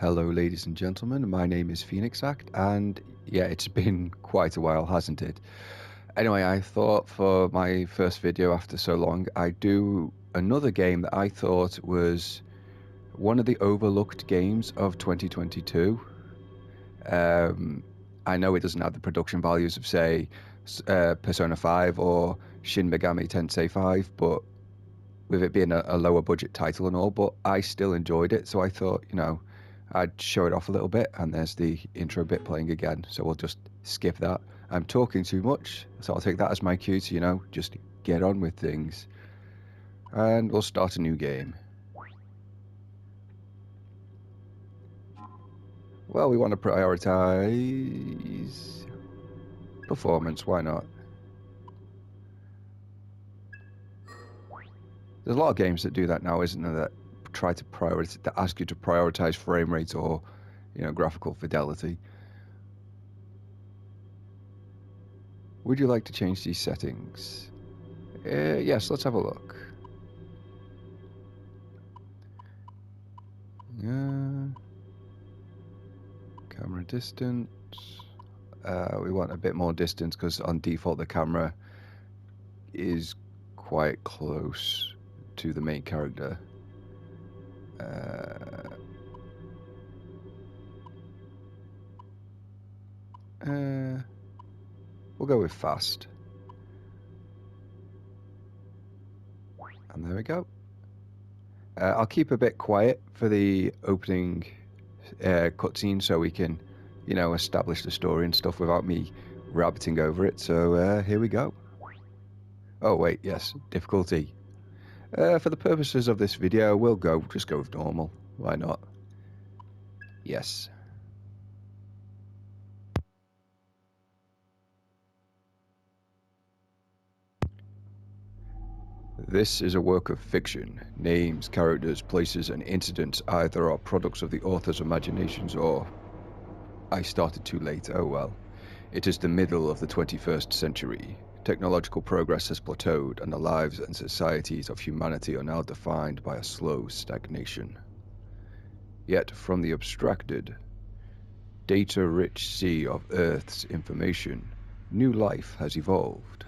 Hello, ladies and gentlemen. My name is Phoenix Act, and yeah, it's been quite a while, hasn't it? Anyway, I thought for my first video after so long, I'd do another game that I thought was one of the overlooked games of 2022. I know it doesn't have the production values of, say, Persona 5 or Shin Megami Tensei 5, but with it being a lower budget title and all, but I still enjoyed it, so I thought, I'd show it off a little bit, and there's the intro bit playing again, so we'll just skip that. I'm talking too much, so I'll take that as my cue to, just get on with things. And we'll start a new game. Well, we want to prioritize performance, why not? There's a lot of games that do that now, isn't there, that try to prioritize, that ask you to prioritize frame rate or, graphical fidelity. Would you like to change these settings? Yes, let's have a look. Camera distance. We want a bit more distance because on default the camera is quite close to the main character. We'll go with fast. And there we go. I'll keep a bit quiet for the opening cutscene so we can, establish the story and stuff without me rabbiting over it. So here we go. Oh wait, yes, difficulty. For the purposes of this video, we'll just go with normal. Why not? Yes. This is a work of fiction. Names, characters, places, and incidents either are products of the author's imaginations or... I started too late, oh well. It is the middle of the 21st century. Technological progress has plateaued, and the lives and societies of humanity are now defined by a slow stagnation. Yet from the abstracted, data-rich sea of Earth's information, new life has evolved.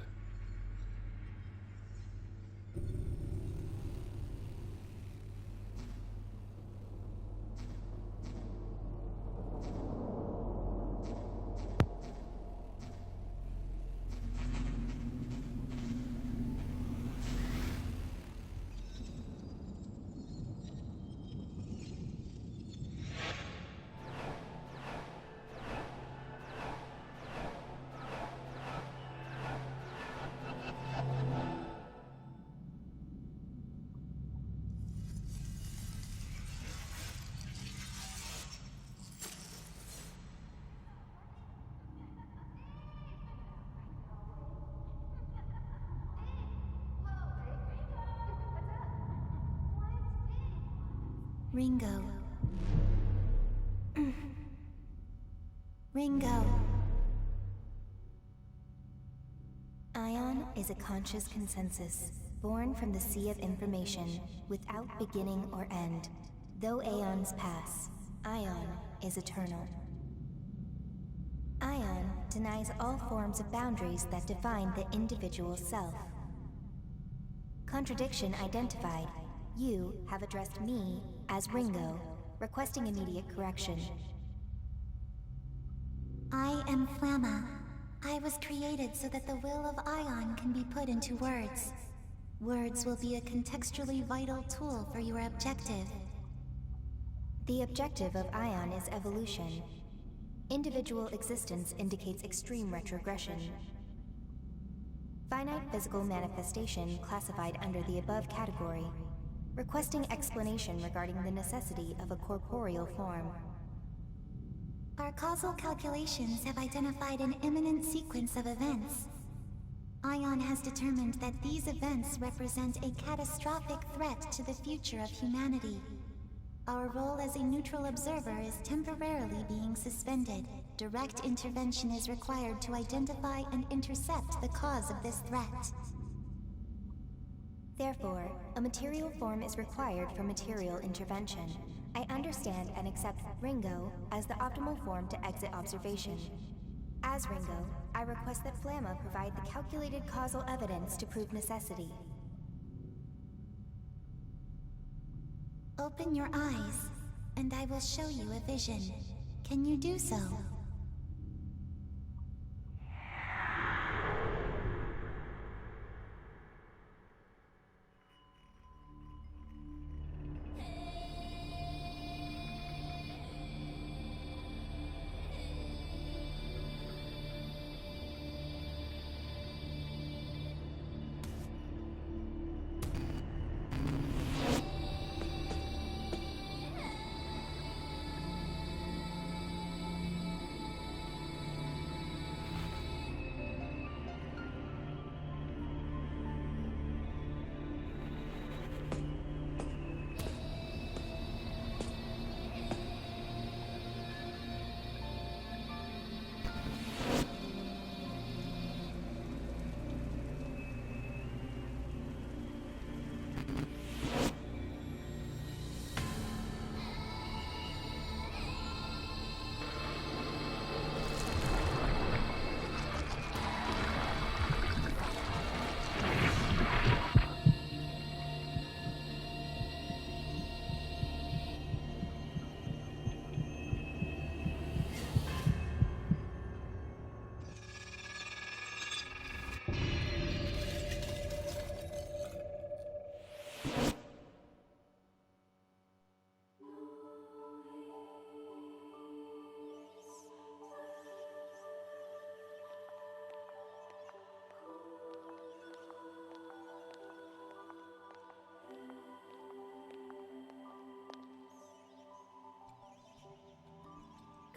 Ringo. Ringo. Aion is a conscious consensus, born from the sea of information, without beginning or end. Though aeons pass, Aion is eternal. Aion denies all forms of boundaries that define the individual self. Contradiction identified. You have addressed me as Ringo, requesting immediate correction. I am Flamma. I was created so that the will of Aion can be put into words. Words will be a contextually vital tool for your objective. The objective of Aion is evolution. Individual existence indicates extreme retrogression. Finite physical manifestation classified under the above category. Requesting explanation regarding the necessity of a corporeal form. Our causal calculations have identified an imminent sequence of events. Aion has determined that these events represent a catastrophic threat to the future of humanity. Our role as a neutral observer is temporarily being suspended. Direct intervention is required to identify and intercept the cause of this threat. Therefore, a material form is required for material intervention. I understand and accept Ringo as the optimal form to exit observation. As Ringo, I request that Flamma provide the calculated causal evidence to prove necessity. Open your eyes, and I will show you a vision. Can you do so?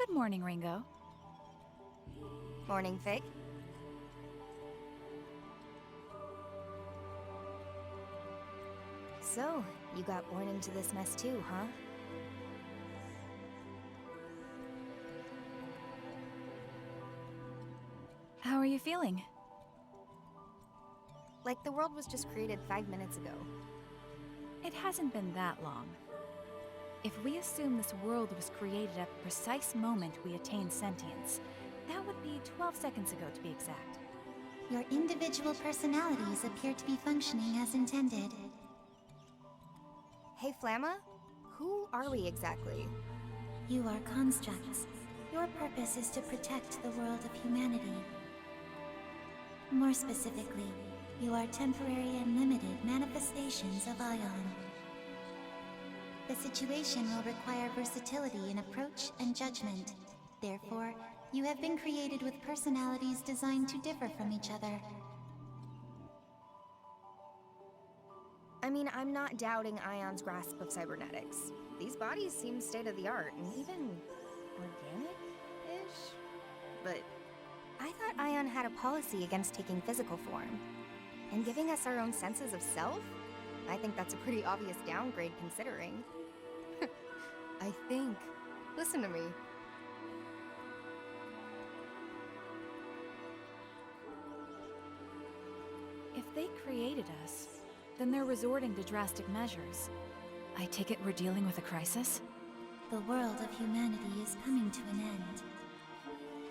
Good morning, Ringo. Morning, Fig. So, you got born into this mess too, huh? How are you feeling? Like the world was just created 5 minutes ago. It hasn't been that long. If we assume this world was created at the precise moment we attained sentience, that would be 12 seconds ago to be exact. Your individual personalities appear to be functioning as intended. Hey, Flamma? Who are we exactly? You are constructs. Your purpose is to protect the world of humanity. More specifically, you are temporary and limited manifestations of Aion. The situation will require versatility in approach and judgment. Therefore, you have been created with personalities designed to differ from each other. I mean, I'm not doubting Aion's grasp of cybernetics. These bodies seem state-of-the-art and even organic-ish? But I thought Aion had a policy against taking physical form. And giving us our own senses of self? I think that's a pretty obvious downgrade considering. I think. Listen to me. If they created us, then they're resorting to drastic measures. I take it we're dealing with a crisis? The world of humanity is coming to an end.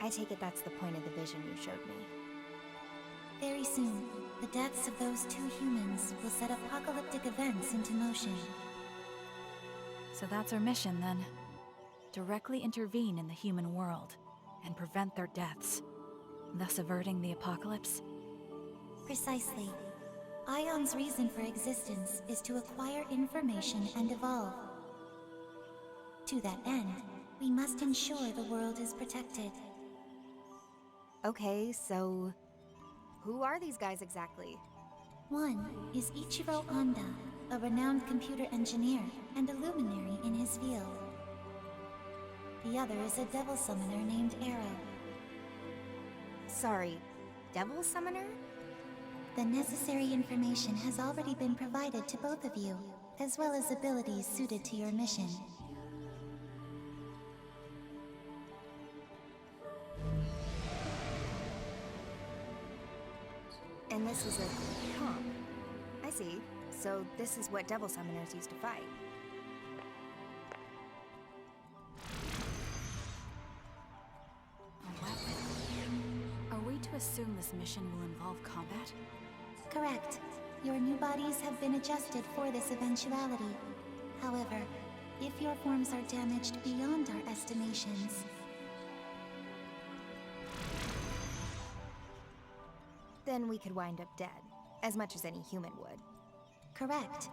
I take it that's the point of the vision you showed me. Very soon, the deaths of those two humans will set apocalyptic events into motion. So that's our mission, then. Directly intervene in the human world, and prevent their deaths, thus averting the apocalypse? Precisely. Aion's reason for existence is to acquire information and evolve. To that end, we must ensure the world is protected. Okay, so who are these guys exactly? One is Ichiro Honda, a renowned computer engineer and a luminary in his field. The other is a devil summoner named Arrow. Sorry, devil summoner? The necessary information has already been provided to both of you, as well as abilities suited to your mission. And this was a comp. I see. So this is what devil summoners used to fight. assume this mission will involve combat? Correct. Your new bodies have been adjusted for this eventuality. However, if your forms are damaged beyond our estimations... Then we could wind up dead, as much as any human would. Correct.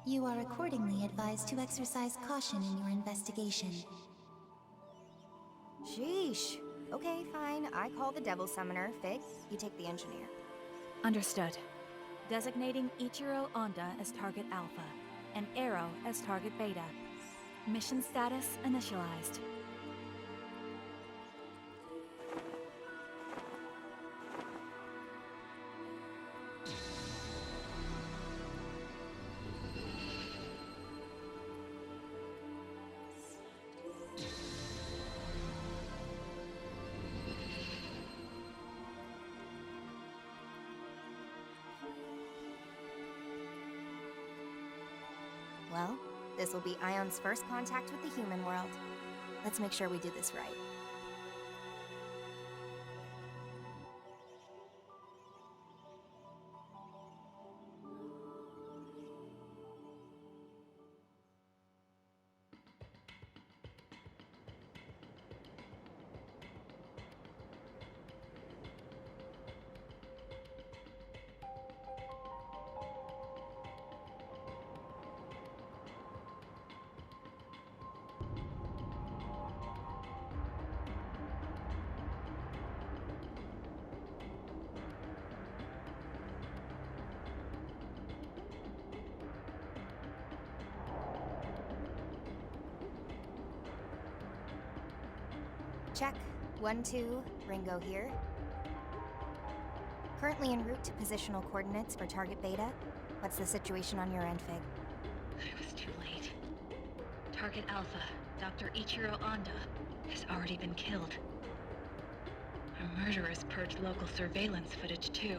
You are accordingly advised to exercise caution in your investigation. Sheesh. Okay, fine. I call the Devil Summoner. Fig, you take the Engineer. Understood. Designating Ichiro Onda as target Alpha, and Arrow as target Beta. Mission status initialized. Well, this will be Aion's first contact with the human world. Let's make sure we do this right. Check. 1, 2, Ringo here. Currently en route to positional coordinates for target Beta. What's the situation on your end, Fig? It was too late. Target Alpha, Dr. Ichiro Onda, has already been killed. Our murderers purged local surveillance footage too.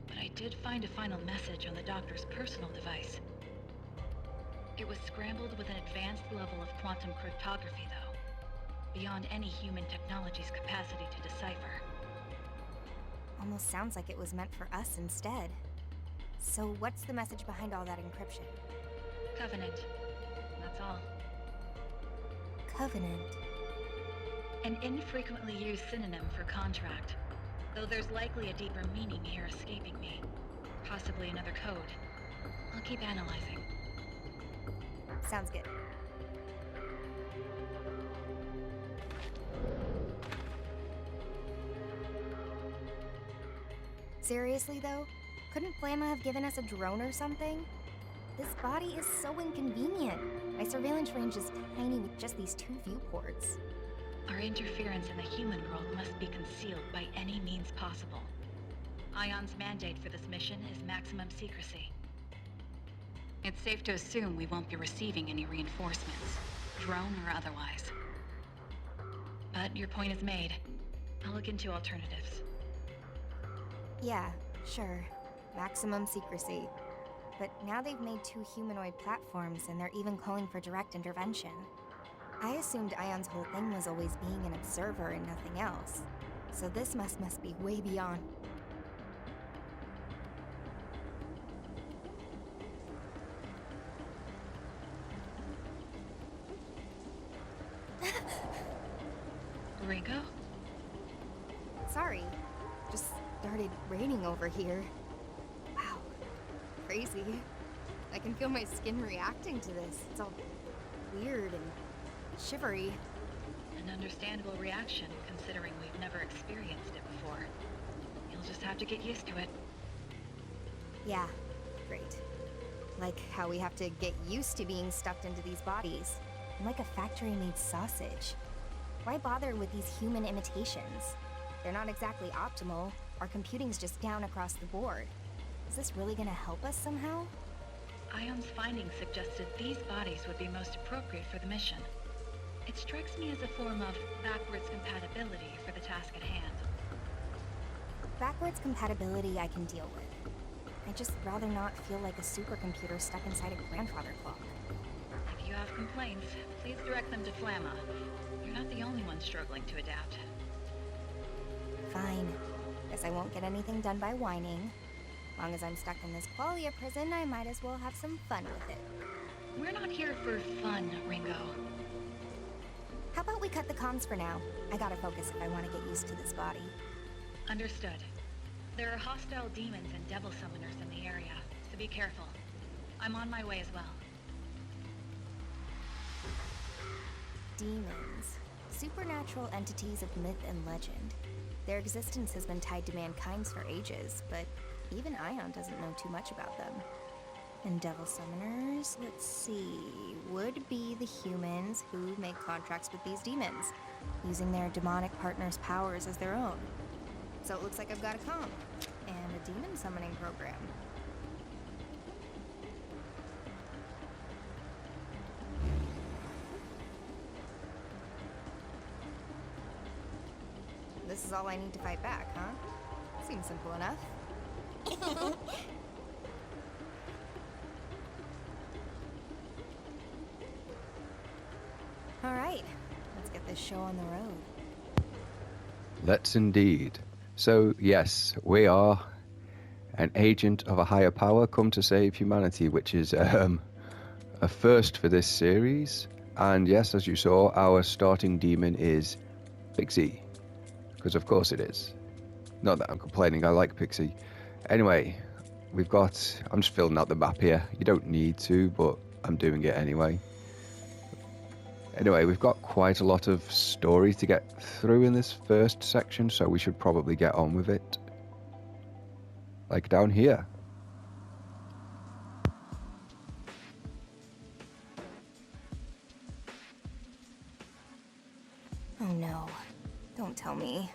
But I did find a final message on the doctor's personal device. It was scrambled with an advanced level of quantum cryptography, though. Beyond any human technology's capacity to decipher. Almost sounds like it was meant for us instead. So what's the message behind all that encryption? Covenant. That's all. Covenant. An infrequently used synonym for contract. Though there's likely a deeper meaning here escaping me. Possibly another code. I'll keep analyzing. Sounds good. Seriously, though? Couldn't Flamma have given us a drone or something? This body is so inconvenient. My surveillance range is tiny with just these 2 viewports. Our interference in the human world must be concealed by any means possible. Aion's mandate for this mission is maximum secrecy. It's safe to assume we won't be receiving any reinforcements, drone or otherwise. But your point is made. I'll look into alternatives. Yeah, sure. Maximum secrecy. But now they've made 2 humanoid platforms, and they're even calling for direct intervention. I assumed Aion's whole thing was always being an observer and nothing else. So this must be way beyond. Ringo? Sorry. Just started raining over here. Wow. Crazy. I can feel my skin reacting to this. It's all weird and shivery. An understandable reaction, considering we've never experienced it before. You'll just have to get used to it. Yeah, great. Like how we have to get used to being stuffed into these bodies. Like a factory-made sausage. Why bother with these human imitations? They're not exactly optimal. Our computing's just down across the board. Is this really gonna help us somehow? Aion's findings suggested these bodies would be most appropriate for the mission. It strikes me as a form of backwards compatibility for the task at hand. Backwards compatibility I can deal with. I'd just rather not feel like a supercomputer stuck inside a grandfather clock. If you have complaints, please direct them to Flamma. You're not the only one struggling to adapt. Fine. Guess I won't get anything done by whining. Long as I'm stuck in this qualia prison, I might as well have some fun with it. We're not here for fun, Ringo. How about we cut the comms for now? I gotta focus if I want to get used to this body. Understood. There are hostile demons and devil summoners in the area, so be careful. I'm on my way as well. Demons. Supernatural entities of myth and legend. Their existence has been tied to mankind's for ages, but even Aion doesn't know too much about them. And devil summoners, let's see, would be the humans who make contracts with these demons, using their demonic partners' powers as their own. So it looks like I've got a comp, and a demon summoning program. This is all I need to fight back, huh? Seems simple enough. All right, let's get this show on the road. Let's indeed. So, yes, we are an agent of a higher power come to save humanity, which is a first for this series. And yes, as you saw, our starting demon is Pixie. Because of course it is. Not that I'm complaining, I like Pixie. Anyway, I'm just filling out the map here. You don't need to, but I'm doing it anyway. Anyway, we've got quite a lot of story to get through in this first section, so we should probably get on with it. Like down here. Oh no, don't tell me.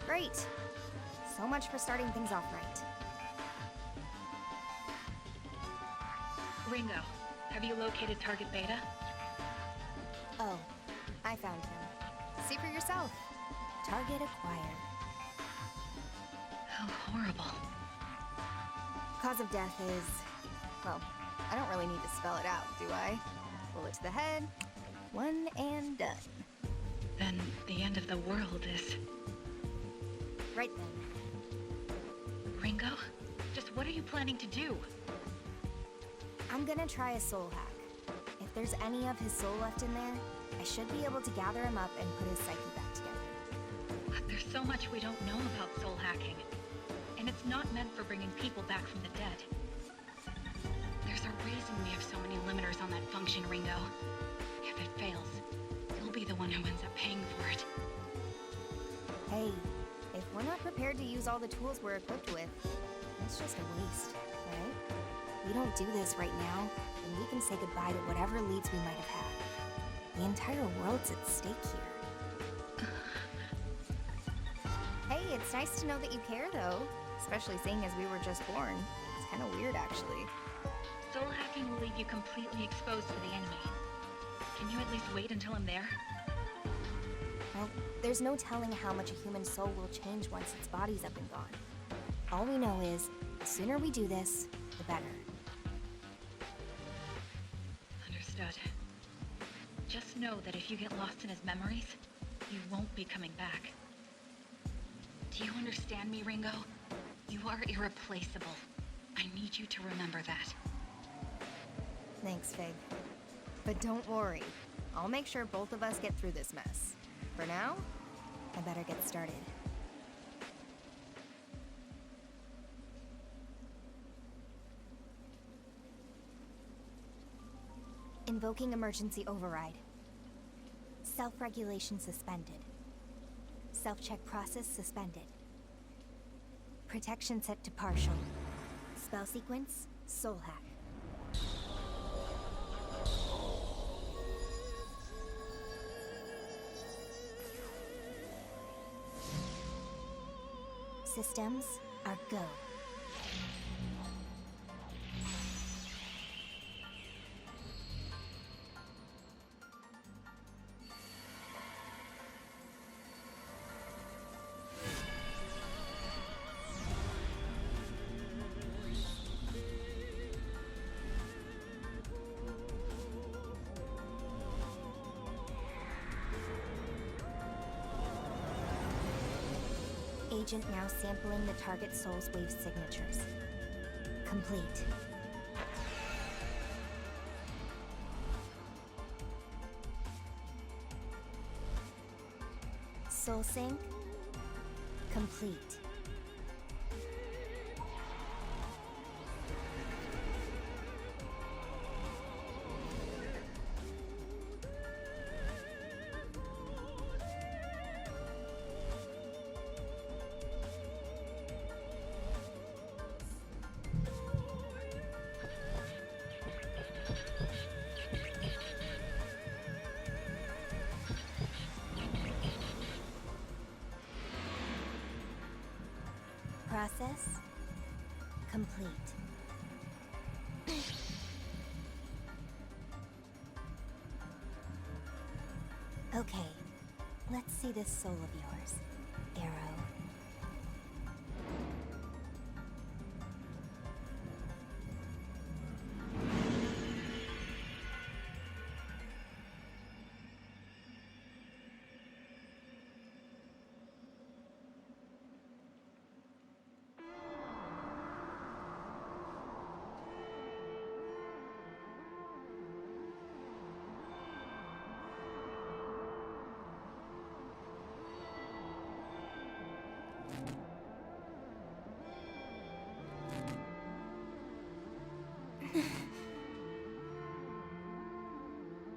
Great. So much for starting things off right. Ringo, have you located Target Beta? Oh, I found him. See for yourself. Target acquired. How horrible. Cause of death is... well, I don't really need to spell it out, do I? Bullet to the head, one and done. Then the end of the world is... Right then. Ringo? Just what are you planning to do? I'm gonna try a soul hack. If there's any of his soul left in there, I should be able to gather him up and put his psyche back together. There's so much we don't know about soul hacking. And it's not meant for bringing people back from the dead. There's a reason we have so many limiters on that function, Ringo. If it fails, you'll be the one who ends up paying for it. Hey, if we're not prepared to use all the tools we're equipped with, it's just a waste, right? We don't do this right now, and we can say goodbye to whatever leads we might have had. The entire world's at stake here. Hey, it's nice to know that you care, though. Especially seeing as we were just born. It's kind of weird, actually. Soul hacking will leave you completely exposed to the enemy. Can you at least wait until I'm there? Well, there's no telling how much a human soul will change once its body's up and gone. All we know is, the sooner we do this, the better. Understood. Just know that if you get lost in his memories, you won't be coming back. Do you understand me, Ringo? You are irreplaceable. I need you to remember that. Thanks, Fig. But don't worry. I'll make sure both of us get through this mess. For now, I better get started. Invoking emergency override. Self-regulation suspended. Self-check process suspended. Protection set to partial. Spell sequence, soul hack. Systems are go. agent now sampling the target soul's wave signatures. Complete. Soul sync. Complete. Process complete. Okay, let's see this soul of yours, Arrow.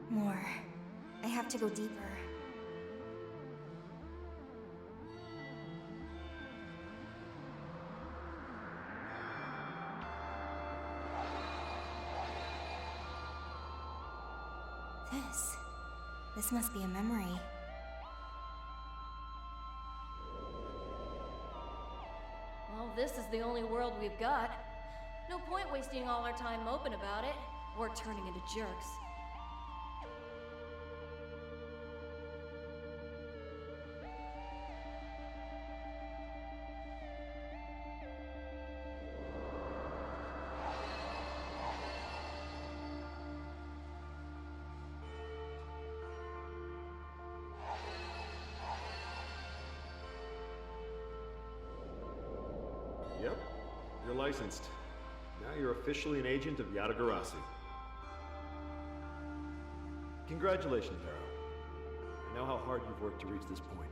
More. I have to go deeper. This must be a memory. Well, this is the only world we've got. No point wasting all our time moping about it, or turning into jerks. Yep, you're licensed. Now you're officially an agent of Yatagarasi. Congratulations, Arrow. I know how hard you've worked to reach this point.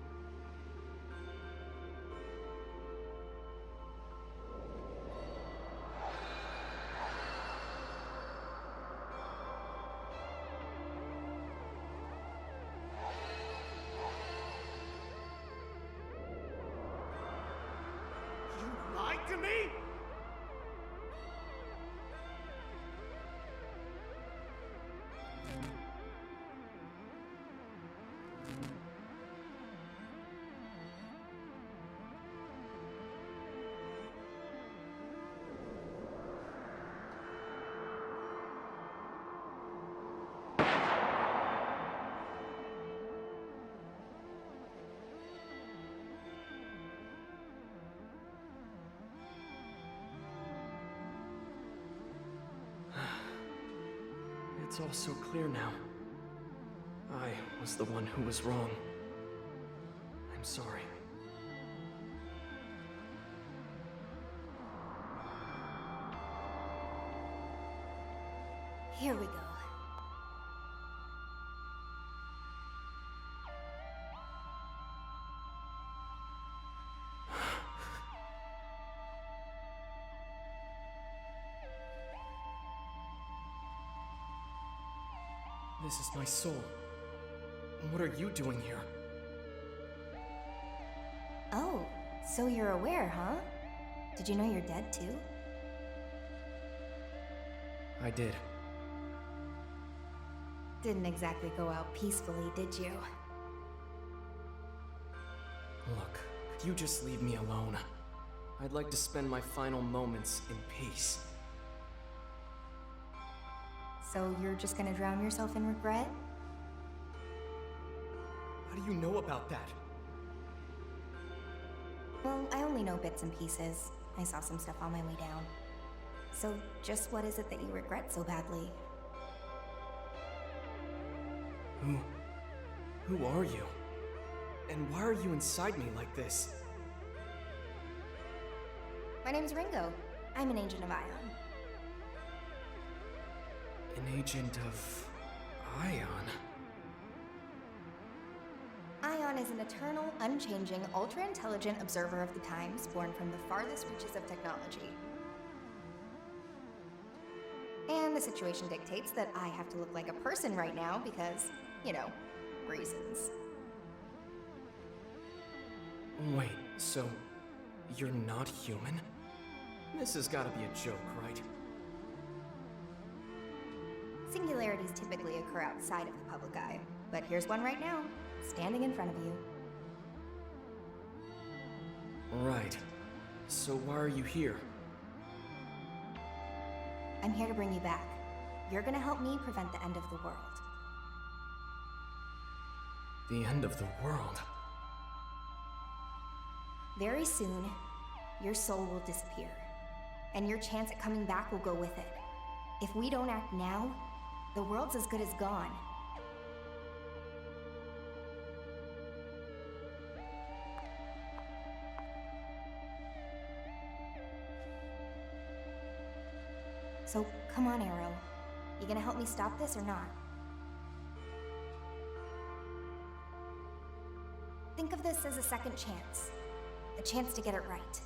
You lied to me?! It's all so clear now. I was the one who was wrong. I'm sorry. Here we go. This is my soul. What are you doing here? Oh, so you're aware, huh? Did you know you're dead too? I did. Didn't exactly go out peacefully, did you? Look, could you just leave me alone? I'd like to spend my final moments in peace. So you're just gonna drown yourself in regret? How do you know about that? Well, I only know bits and pieces. I saw some stuff on my way down. So just what is it that you regret so badly? Who are you? And why are you inside me like this? My name's Ringo. I'm an agent of Aion. An agent of... Aion? Aion is an eternal, unchanging, ultra-intelligent observer of the times, born from the farthest reaches of technology. And the situation dictates that I have to look like a person right now because, you know, reasons. Wait, so... you're not human? This has gotta be a joke, right? Singularities typically occur outside of the public eye, but here's one right now, standing in front of you. Right. So why are you here? I'm here to bring you back. You're gonna help me prevent the end of the world. The end of the world? Very soon, your soul will disappear, and your chance at coming back will go with it. If we don't act now, the world's as good as gone. So, come on, Arrow. You gonna help me stop this or not? Think of this as a second chance. A chance to get it right.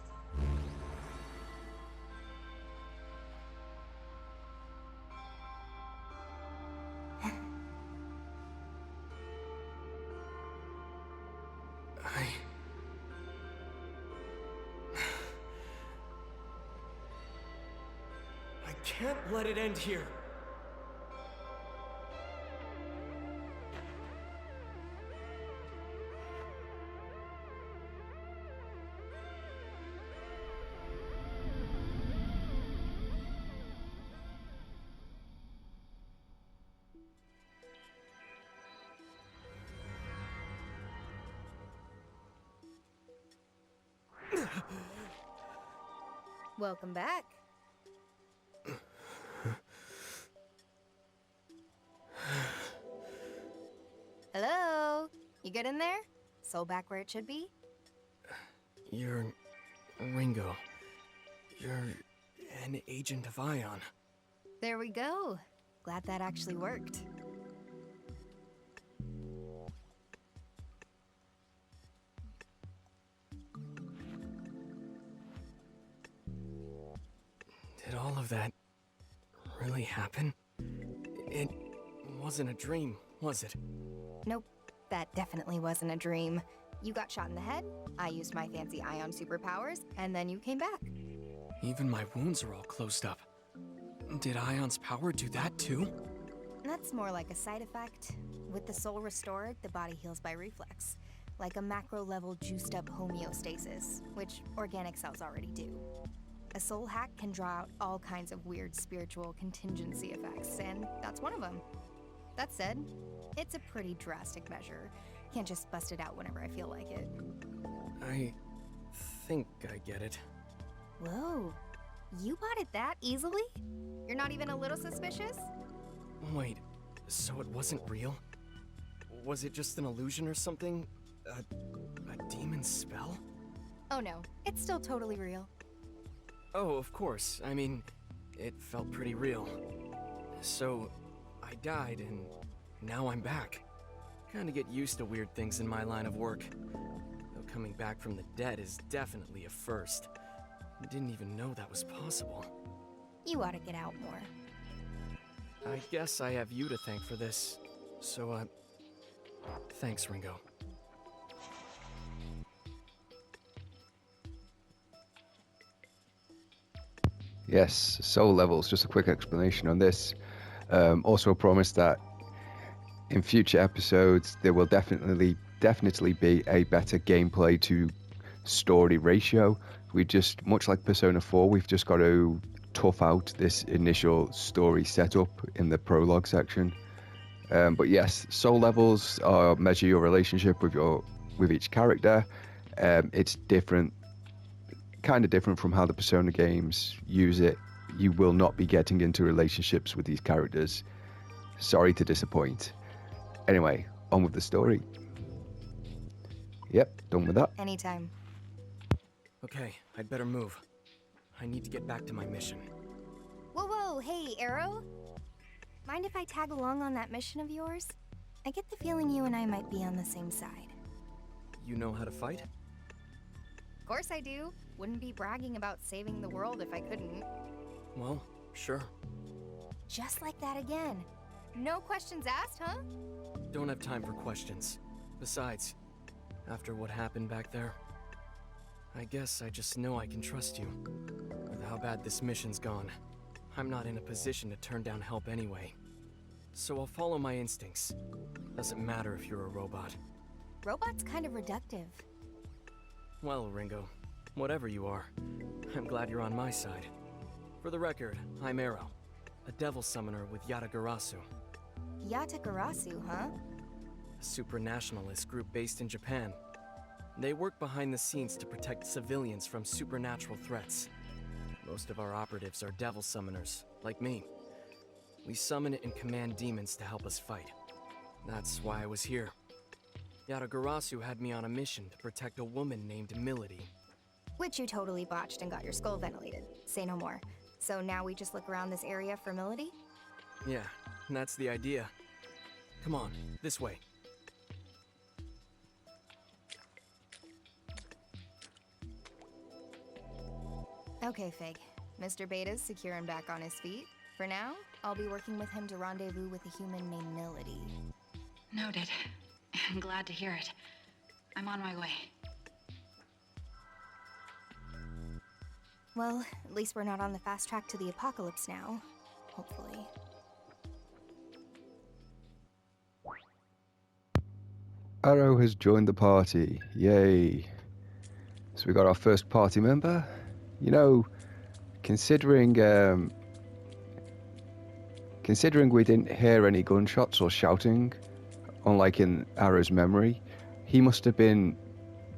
I can't let it end here. Welcome back. Hello? You good in there? Soul back where it should be? You're... Ringo. You're... an agent of Aion. There we go. Glad that actually worked. Did all of that really happen? It wasn't a dream, was it? Nope, that definitely wasn't a dream. You got shot in the head, I used my fancy Aion superpowers, and then you came back. Even my wounds are all closed up. Did Aion's power do that too? That's more like a side effect. With the soul restored, the body heals by reflex. Like a macro-level juiced-up homeostasis, which organic cells already do. A soul hack can draw out all kinds of weird spiritual contingency effects, and that's one of them. That said, it's a pretty drastic measure. Can't just bust it out whenever I feel like it. I think I get it. Whoa, you bought it that easily? You're not even a little suspicious? Wait, so it wasn't real? Was it just an illusion or something? A demon's spell? Oh no, it's still totally real. Oh, of course. I mean, it felt pretty real. So, I died and now I'm back. Kinda get used to weird things in my line of work. Though coming back from the dead is definitely a first. I didn't even know that was possible. You ought to get out more. I guess I have you to thank for this. So, thanks, Ringo. Yes, soul levels. Just a quick explanation on this. Also a promise that in future episodes there will definitely be a better gameplay to story ratio. We just, much like Persona 4, we've just got to tough out this initial story setup in the prologue section. But yes, soul levels measure your relationship with each character. It's different, kind of different from how the Persona games use it. You will not be getting into relationships with these characters. Sorry to disappoint. Anyway, on with the story. Yep, done with that. Anytime. Okay, I'd better move. I need to get back to my mission. Whoa, hey, Arrow? Mind if I tag along on that mission of yours? I get the feeling you and I might be on the same side. You know how to fight? Of course I do. Wouldn't be bragging about saving the world if I couldn't. Well, sure. Just like that again. No questions asked, huh? Don't have time for questions. Besides, after what happened back there, I guess I just know I can trust you. With how bad this mission's gone, I'm not in a position to turn down help anyway. So I'll follow my instincts. Doesn't matter if you're a robot. Robot's kind of reductive. Well, Ringo, whatever you are, I'm glad you're on my side. For the record, I'm Arrow, a devil summoner with Yatagarasu, Yatagarasu, huh? a supranationalist group based in Japan. They work behind the scenes to protect civilians from supernatural threats. Most of our operatives are devil summoners, like me. We summon and command demons to help us fight. That's why I was here. Yatagarasu had me on a mission to protect a woman named Milady. Which you totally botched and got your skull ventilated. Say no more. So now we just look around this area for Milady? Yeah, that's the idea. Come on, this way. Okay, Fig. Mr. Beta's secure and back on his feet. For now, I'll be working with him to rendezvous with a human named Milady. Noted. I'm glad to hear it. I'm on my way. Well, at least we're not on the fast track to the apocalypse now. Hopefully. Arrow has joined the party. Yay. So we got our first party member. You know, considering we didn't hear any gunshots or shouting, unlike in Arrow's memory, he must have been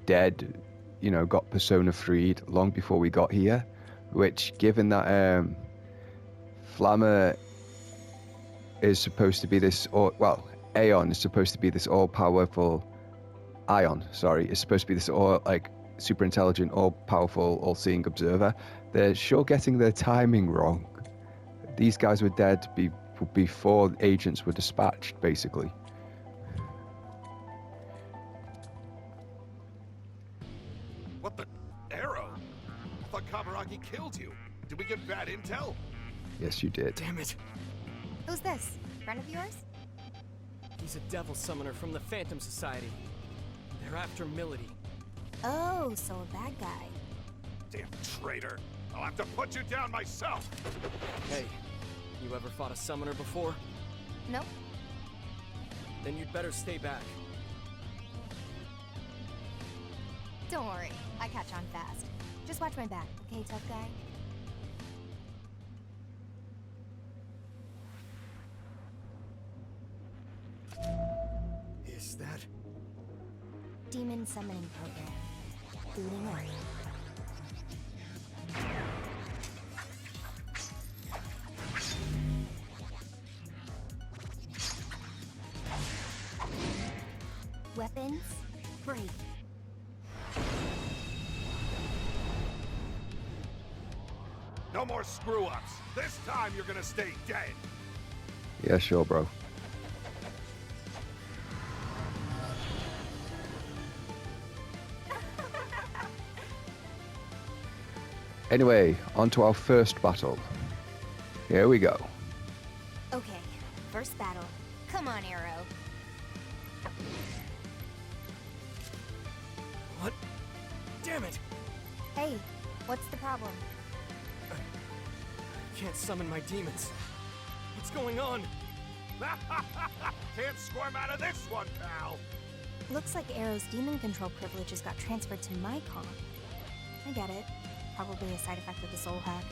dead, you know, got Persona 3'd long before we got here, which, given that Flammer is supposed to be this, Aion is supposed to be this all-powerful, Aion, sorry, is supposed to be this super intelligent, all-powerful, all-seeing observer. They're sure getting their timing wrong. These guys were dead before agents were dispatched, basically. What the? Arrow? I thought Kaburagi killed you. Did we get bad intel? Yes, you did. Damn it! Who's this? Friend of yours? He's a devil summoner from the Phantom Society. They're after Milady. Oh, so a bad guy. Damn traitor. I'll have to put you down myself. Hey, you ever fought a summoner before? Nope. Then you'd better stay back. Don't worry, I catch on fast. Just watch my back, okay, tough guy? Is that... Demon summoning program. Booting up. Weapons, break. No more screw-ups. This time you're gonna stay dead. Yeah, sure, bro. Anyway, on to our first battle. Here we go. Okay, first battle. Come on, Arrow. What? Damn it! Hey, what's the problem? I can't summon my demons. What's going on? Can't squirm out of this one, pal. Looks like Arrow's demon control privileges got transferred to my comp. I get it. Probably a side effect of the soul hack.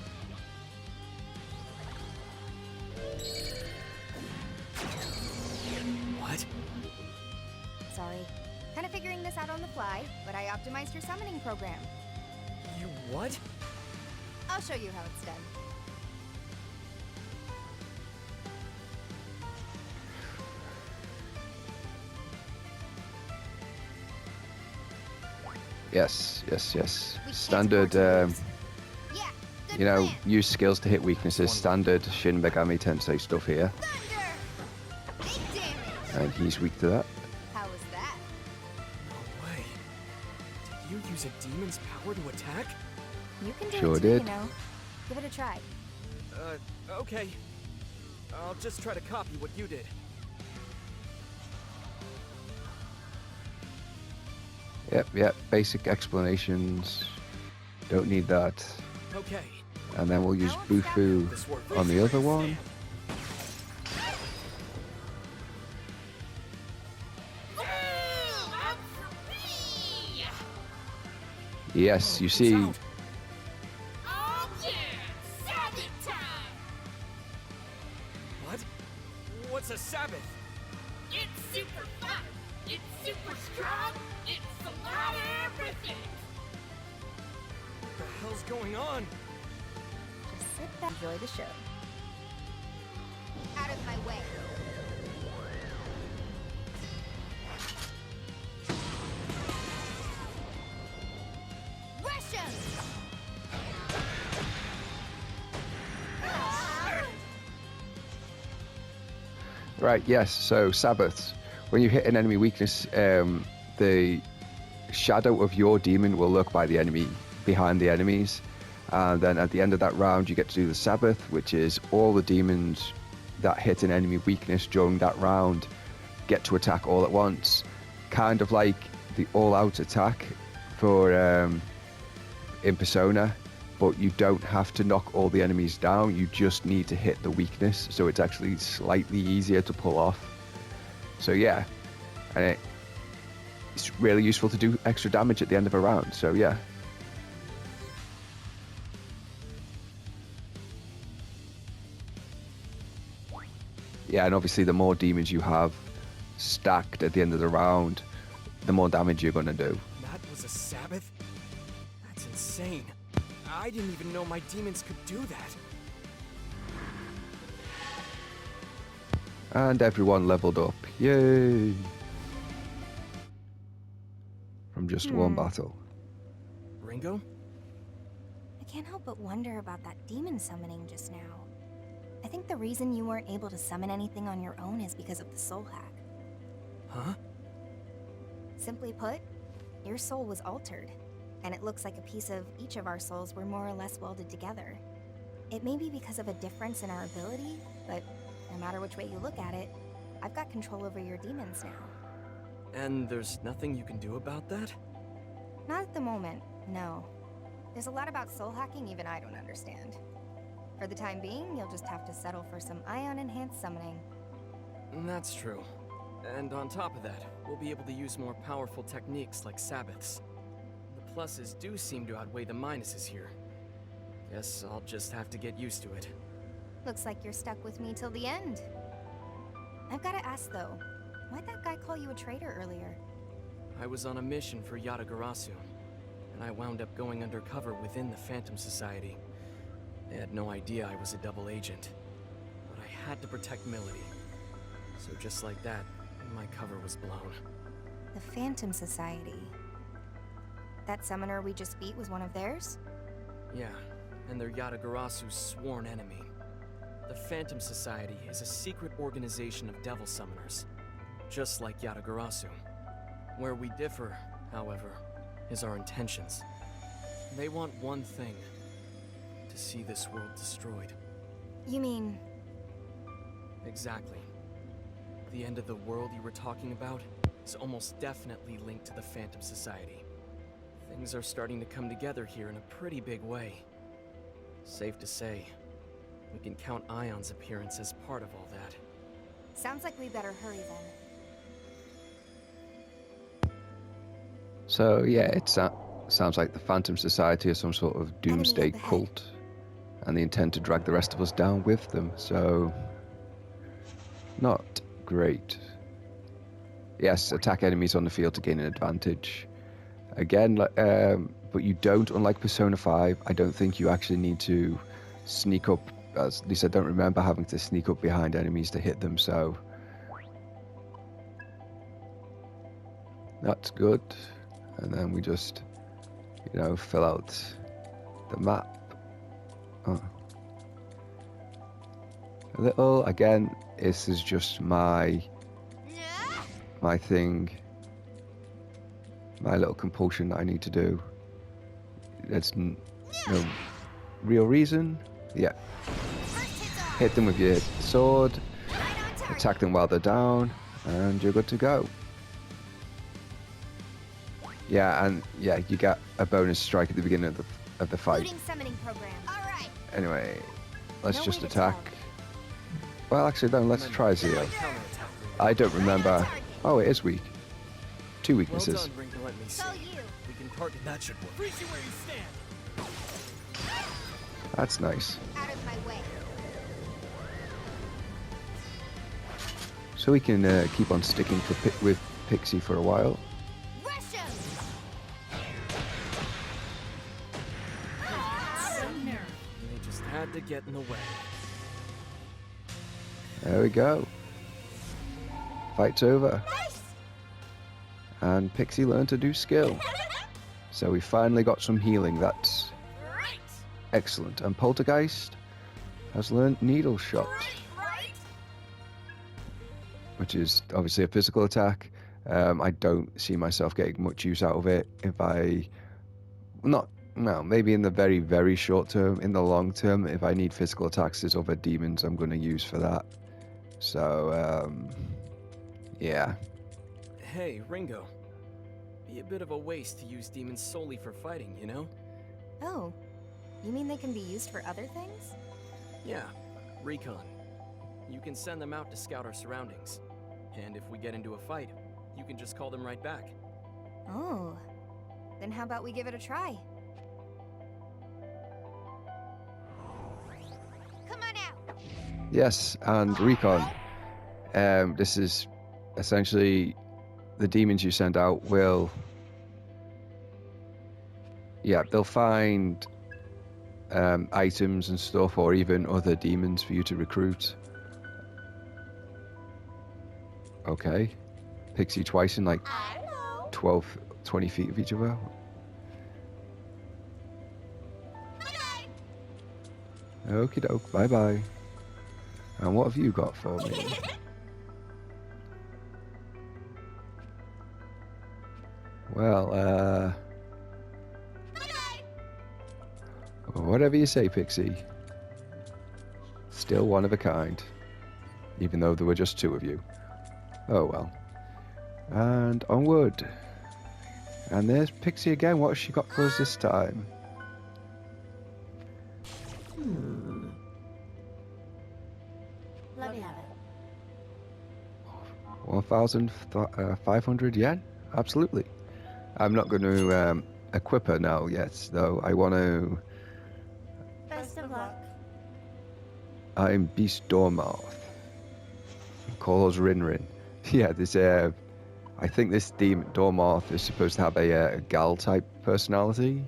What? Sorry. Kinda figuring this out on the fly, but I optimized your summoning program. You what? I'll show you how it's done. Yes. We Standard, can't afford to lose. Yeah, You know, use skills to hit weaknesses. Standard Shin Megami Tensei stuff here. And he's weak to that. How was that? No way. Did you use a demon's power to attack? You can do Sure it too, did. you know. Give it a try. Okay. I'll just try to copy what you did. Yep. Basic explanations. Don't need that. Okay. And then we'll use Bufu on the other one. Yes, you see. What? What's a Sabbath? It's super fun! It's super strong! It's a lot of everything! What the hell's going on? Just sit back, enjoy the show. Out of my way. Right, yes, so Sabbaths. When you hit an enemy weakness, the shadow of your demon will lurk by the enemy, behind the enemies. And then at the end of that round, you get to do the Sabbath, which is all the demons that hit an enemy weakness during that round get to attack all at once. Kind of like the all-out attack for in Persona, but you don't have to knock all the enemies down, you just need to hit the weakness, so it's actually slightly easier to pull off. So yeah, and it's really useful to do extra damage at the end of a round, so yeah. Yeah, and obviously the more demons you have stacked at the end of the round, the more damage you're going to do. That was a Sabbath? That's insane. I didn't even know my demons could do that. And everyone leveled up. Yay! From just one battle. Ringo? I can't help but wonder about that demon summoning just now. I think the reason you weren't able to summon anything on your own is because of the soul hack. Huh? Simply put, your soul was altered, and it looks like a piece of each of our souls were more or less welded together. It may be because of a difference in our ability, but no matter which way you look at it, I've got control over your demons now. And there's nothing you can do about that? Not at the moment, no. There's a lot about soul hacking even I don't understand. For the time being, you'll just have to settle for some Aion-enhanced summoning. That's true. And on top of that, we'll be able to use more powerful techniques like Sabbaths. The pluses do seem to outweigh the minuses here. Guess I'll just have to get used to it. Looks like you're stuck with me till the end. I've gotta ask though, why'd that guy call you a traitor earlier? I was on a mission for Yatagarasu, and I wound up going undercover within the Phantom Society. They had no idea I was a double agent, but I had to protect Milady. So just like that, my cover was blown. The Phantom Society. That summoner we just beat was one of theirs? Yeah, and they're Yatagarasu's sworn enemy. The Phantom Society is a secret organization of devil summoners, just like Yatagarasu. Where we differ, however, is our intentions. They want one thing: to see this world destroyed. You mean... Exactly. The end of the world you were talking about is almost definitely linked to the Phantom Society. Things are starting to come together here in a pretty big way. Safe to say, we can count Aion's appearance as part of all that. Sounds like we better hurry then. So yeah, it sounds like the Phantom Society is some sort of doomsday up ahead. cult, and they intend to drag the rest of us down with them, so... not great. Yes, attack enemies on the field to gain an advantage. Again, but you don't, unlike Persona 5, I don't think you actually need to sneak up. At least I don't remember having to sneak up behind enemies to hit them, so... that's good. And then we just, you know, fill out the map. a little. Again, this is just my thing, my little compulsion that I need to do. There's no real reason. Yeah. Hit them with your sword, attack them while they're down, and you're good to go. Yeah, and yeah, you get a bonus strike at the beginning of the fight. Summoning program. All right. Anyway, let's just attack. Well, actually, no, let's try Zeo. I don't remember. Oh, it is weak. 2 weaknesses. Well done, Ringo, let me see. We can target that should work. Freeze you where you stand. That's nice. Out of my way. So we can keep on sticking with Pixie for a while. They just had to get in the way. There we go. Fight's over. And Pixie learned to do skill. So we finally got some healing. That's excellent. And Poltergeist has learned Needle Shot, which is obviously a physical attack. I don't see myself getting much use out of it if maybe in the very, very short term. In the long term, if I need physical attacks, there's other demons I'm going to use for that. So, yeah. Hey, Ringo. Be a bit of a waste to use demons solely for fighting, you know? Oh, you mean they can be used for other things? Yeah, recon. You can send them out to scout our surroundings. And if we get into a fight, you can just call them right back. Oh, then how about we give it a try? Come on out! Yes, and recon. This is essentially the demons you send out will... Yeah, they'll find items and stuff, or even other demons for you to recruit. Okay. Pixie twice in like 12, 20 feet of each other. Okie doke, bye bye. And what have you got for me? Well, whatever you say, Pixie. Still one of a kind. Even though there were just 2 of you. Oh well. And onward. And there's Pixie again. What has she got for us this time? Let me have it. 1,500 yen? Absolutely. I'm not going to equip her now yet, though. I want to... Best of luck. I'm Beast Dormoth. Call us Rin. Yeah, this I think this demon Dormoth is supposed to have a gal type personality.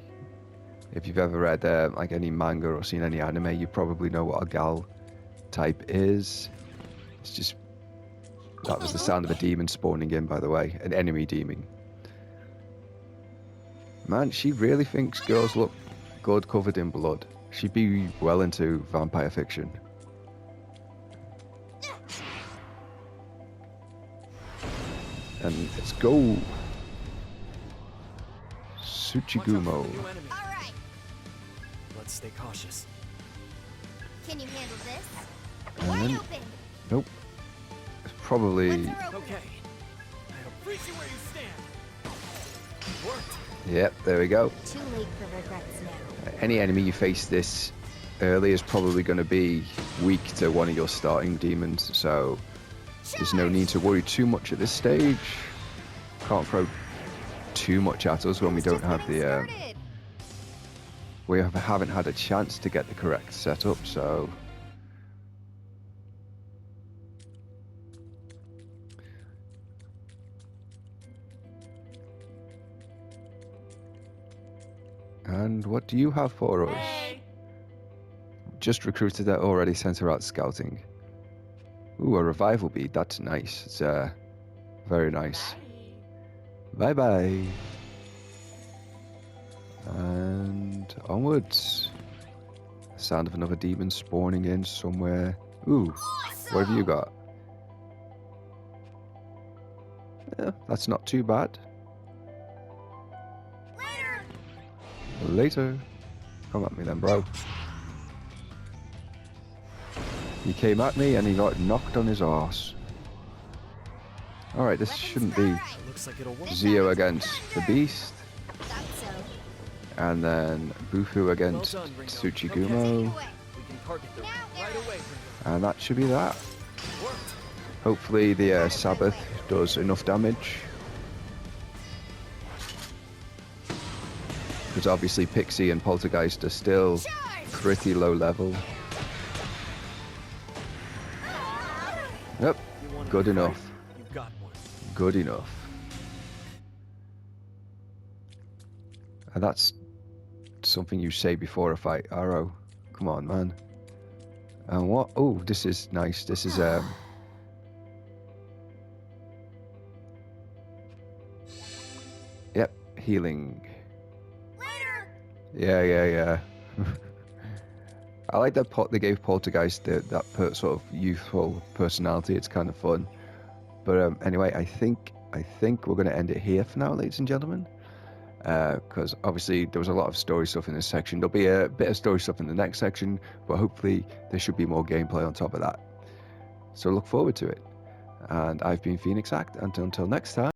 If you've ever read like any manga or seen any anime, you probably know what a gal type is. It's just... That was the sound of a demon spawning in, by the way. An enemy demon. Man, she really thinks girls look good covered in blood. She'd be well into vampire fiction. And let's go. Tsuchigumo. All right. Let's stay cautious. Can you handle this? And Wide then, open. nope. It's probably... Okay. Freeze you where you stand. Worked. Yep, there we go. Too late for regrets now. Any enemy you face this early is probably going to be weak to one of your starting demons, so there's no need to worry too much at this stage. Can't throw too much at us when we don't have the... we haven't had a chance to get the correct setup, so... And what do you have for us? Just recruited her already, sent her out scouting. Ooh, a revival bead. That's nice. It's very nice. Bye-bye. And onwards. Sound of another demon spawning in somewhere. Ooh, what have you got? Yeah, that's not too bad. Later. Come at me then, bro. He came at me and he got knocked on his arse. Alright, this shouldn't be Looks like it'll work. Zio against the Beast. And then Bufu against Well done, Ringo. Tsuchigumo. We can target them right away, Ringo. And that should be that. Worked. Hopefully the Sabbath does enough damage. Because obviously Pixie and Poltergeist are still pretty low level. Yep, You wanted good to fight? enough. You got one. Good enough. And that's something you say before a fight. Arrow, come on, man. And what? Oh, this is nice. This is Yep, healing. Yeah. I like that they gave Poltergeist that sort of youthful personality. It's kind of fun. But anyway, I think we're going to end it here for now, ladies and gentlemen. Because obviously there was a lot of story stuff in this section. There'll be a bit of story stuff in the next section, but hopefully there should be more gameplay on top of that. So look forward to it. And I've been Phoenix Act, and until next time.